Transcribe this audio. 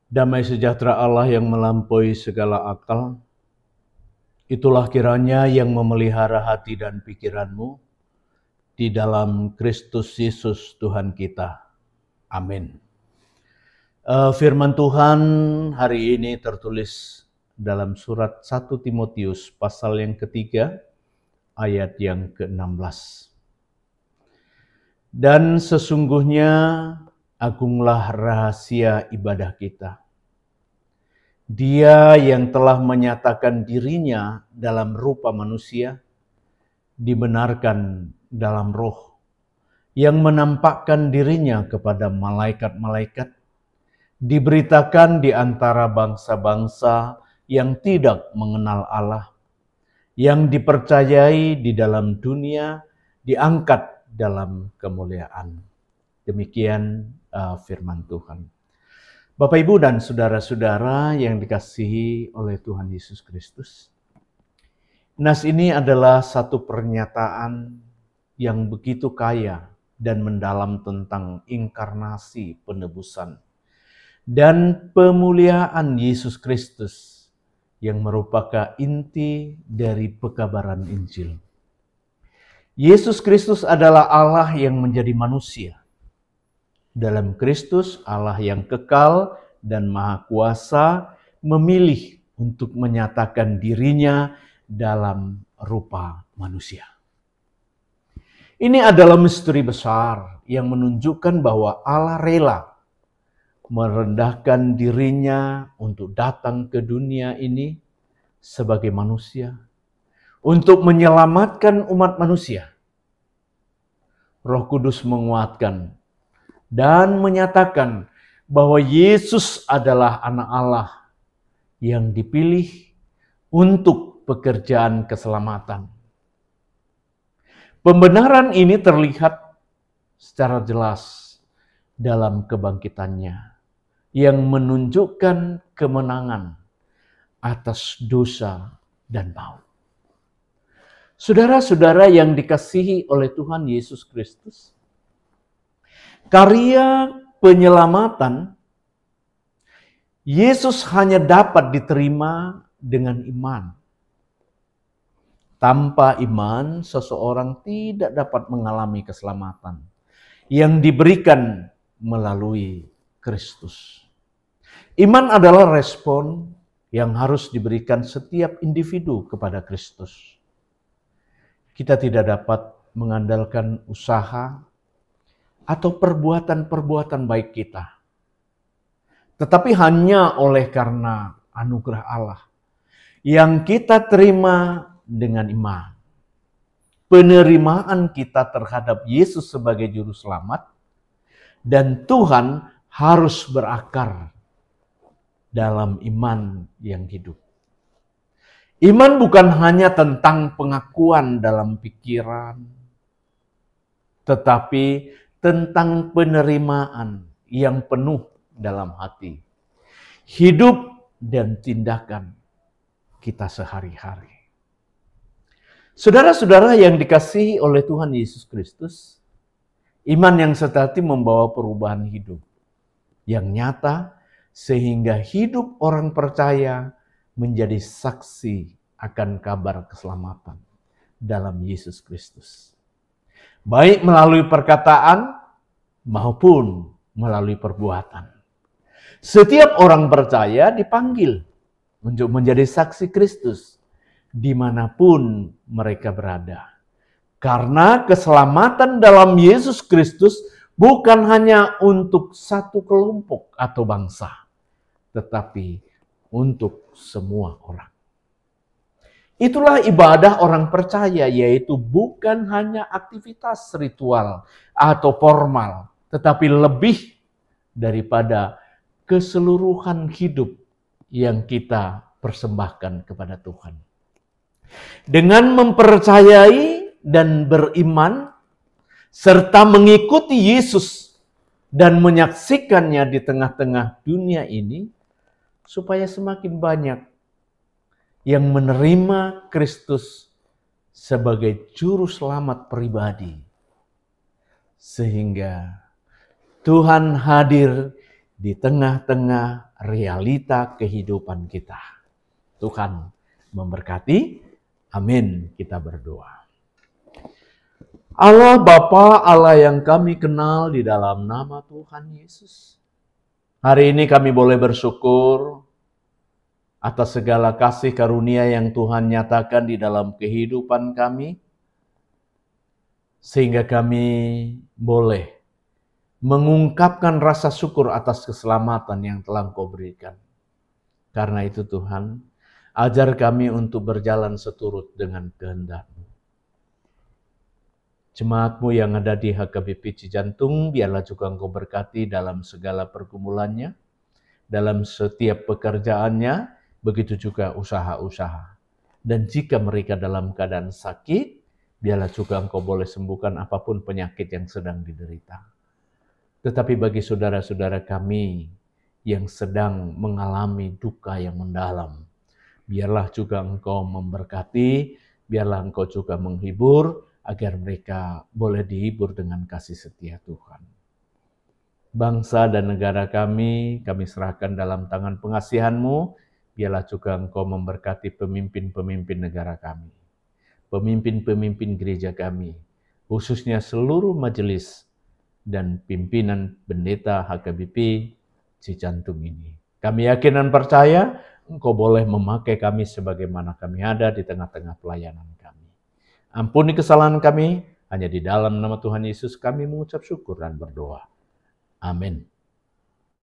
Damai sejahtera Allah yang melampaui segala akal, itulah kiranya yang memelihara hati dan pikiranmu di dalam Kristus Yesus Tuhan kita. Amin. Firman Tuhan hari ini tertulis dalam surat 1 Timotius pasal yang ketiga, ayat yang ke-16. Dan sesungguhnya agunglah rahasia ibadah kita. Dia yang telah menyatakan dirinya dalam rupa manusia, dibenarkan dalam roh, yang menampakkan dirinya kepada malaikat-malaikat, diberitakan di antara bangsa-bangsa yang tidak mengenal Allah, yang dipercayai di dalam dunia, diangkat dalam kemuliaan. Demikian firman Tuhan. Bapak, Ibu, dan saudara-saudara yang dikasihi oleh Tuhan Yesus Kristus. Nas ini adalah satu pernyataan yang begitu kaya dan mendalam tentang inkarnasi penebusan dan pemuliaan Yesus Kristus yang merupakan inti dari pekabaran Injil. Yesus Kristus adalah Allah yang menjadi manusia. Dalam Kristus, Allah yang kekal dan maha kuasa memilih untuk menyatakan dirinya dalam rupa manusia. Ini adalah misteri besar yang menunjukkan bahwa Allah rela merendahkan dirinya untuk datang ke dunia ini sebagai manusia, untuk menyelamatkan umat manusia. Roh Kudus menguatkan dan menyatakan bahwa Yesus adalah anak Allah yang dipilih untuk pekerjaan keselamatan. Pembenaran ini terlihat secara jelas dalam kebangkitannya yang menunjukkan kemenangan atas dosa dan maut. Saudara-saudara yang dikasihi oleh Tuhan Yesus Kristus, karya penyelamatan Yesus hanya dapat diterima dengan iman. Tanpa iman, seseorang tidak dapat mengalami keselamatan yang diberikan melalui Kristus. Iman adalah respon yang harus diberikan setiap individu kepada Kristus. Kita tidak dapat mengandalkan usaha atau perbuatan-perbuatan baik kita, tetapi hanya oleh karena anugerah Allah yang kita terima dengan iman. Penerimaan kita terhadap Yesus sebagai juru selamat dan Tuhan harus berakar dalam iman yang hidup. Iman bukan hanya tentang pengakuan dalam pikiran, tetapi tentang penerimaan yang penuh dalam hati, hidup dan tindakan kita sehari-hari. Saudara-saudara yang dikasihi oleh Tuhan Yesus Kristus, iman yang sejati membawa perubahan hidup yang nyata sehingga hidup orang percaya menjadi saksi akan kabar keselamatan dalam Yesus Kristus. Baik melalui perkataan maupun melalui perbuatan. Setiap orang percaya dipanggil untuk menjadi saksi Kristus dimanapun mereka berada. Karena keselamatan dalam Yesus Kristus bukan hanya untuk satu kelompok atau bangsa, tetapi untuk semua orang. Itulah ibadah orang percaya, yaitu bukan hanya aktivitas ritual atau formal, tetapi lebih daripada keseluruhan hidup yang kita persembahkan kepada Tuhan. Dengan mempercayai dan beriman, serta mengikuti Yesus dan menyaksikannya di tengah-tengah dunia ini, supaya semakin banyak yang menerima Kristus sebagai juru selamat pribadi. Sehingga Tuhan hadir di tengah-tengah realita kehidupan kita. Tuhan memberkati. Amin. Kita berdoa. Allah Bapa, Allah yang kami kenal di dalam nama Tuhan Yesus. Hari ini kami boleh bersyukur atas segala kasih karunia yang Tuhan nyatakan di dalam kehidupan kami, sehingga kami boleh mengungkapkan rasa syukur atas keselamatan yang telah Engkau berikan. Karena itu Tuhan, ajar kami untuk berjalan seturut dengan kehendak-Mu. Jemaat-Mu yang ada di HKBP Cijantung, biarlah juga Engkau berkati dalam segala pergumulannya, dalam setiap pekerjaannya, begitu juga usaha-usaha. Dan jika mereka dalam keadaan sakit, biarlah juga Engkau boleh sembuhkan apapun penyakit yang sedang diderita. Tetapi bagi saudara-saudara kami yang sedang mengalami duka yang mendalam, biarlah juga Engkau memberkati, biarlah Engkau juga menghibur, agar mereka boleh dihibur dengan kasih setia Tuhan. Bangsa dan negara kami serahkan dalam tangan pengasihan-Mu. Biarlah juga Engkau memberkati pemimpin-pemimpin negara kami, pemimpin-pemimpin gereja kami, khususnya seluruh majelis dan pimpinan pendeta HKBP Cijantung ini. Kami yakin dan percaya Engkau boleh memakai kami sebagaimana kami ada di tengah-tengah pelayanan kami. Ampuni kesalahan kami, hanya di dalam nama Tuhan Yesus kami mengucap syukur dan berdoa. Amin.